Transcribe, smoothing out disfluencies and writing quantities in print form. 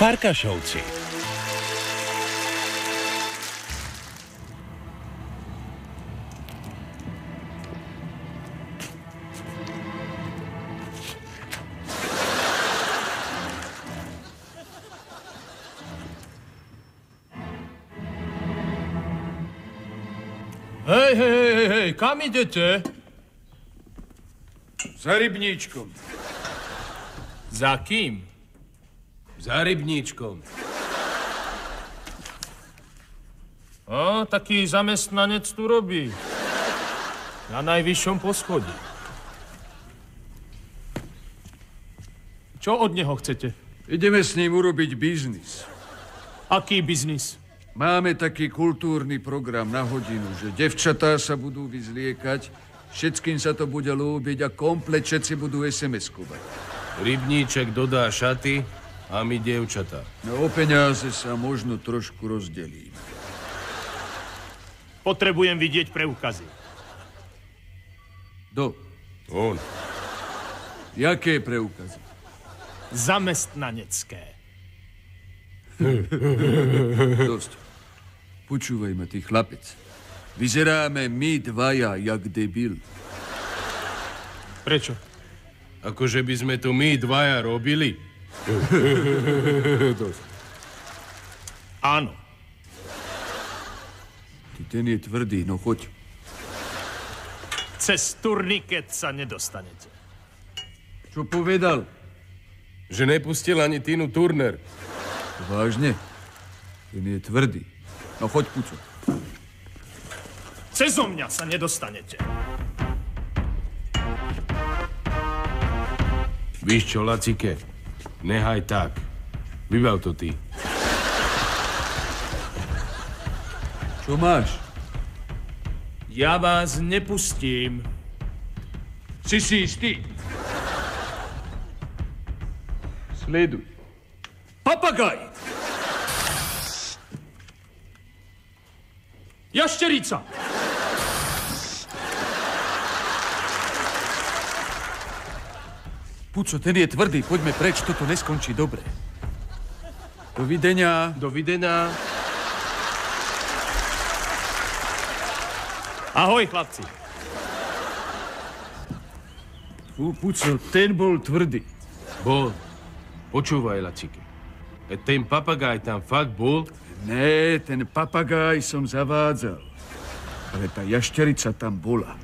Farkašovci. Hej, kam idete? Za rybníčkom. Za kým? Za rybníčkom. Taký zamestnanec tu robí. Na najvyššom poschodí. Čo od neho chcete? Ideme s ním urobiť biznis. Aký biznis? Máme taký kultúrny program na hodinu, že devčatá sa budú vyzliekať, všetkým sa to bude ľúbiť a komplet všetci budú SMS-kovať. Rybníček dodá šaty a my dievčatá. No o peniaze sa možno trošku rozdelíme. Potrebujem vidieť preukazy. On. Jaké preukazy? Zamestnanecké. Dosť. Počúvaj ma, ty chlapec. Vyzeráme my dvaja jak debil. Prečo? Akože by sme to my dvaja robili? Áno. Ten je tvrdý, no choď. Cez turniket sa nedostanete. Čo povedal? Že nepustil ani Tinu Turner. Vážne? Ten je tvrdý. No choď, Puco. Cezo mňa sa nedostanete. Víš čo, Lacike? Nehaj tak. Vybav to ty. Čo máš? Ja vás nepustím. Si istý? Sleduj. Papagaj! Jašterica! Puco, ten je tvrdý, poďme preč, toto neskončí dobre. Dovidenia. Dovidenia. Ahoj, chlapci. Puco, ten bol tvrdý. Bol. Počúvaj, Lacike. Ten papagaj tam fakt bol? Ne, ten papagaj som zavádzal. Ale tá jašterica tam bola.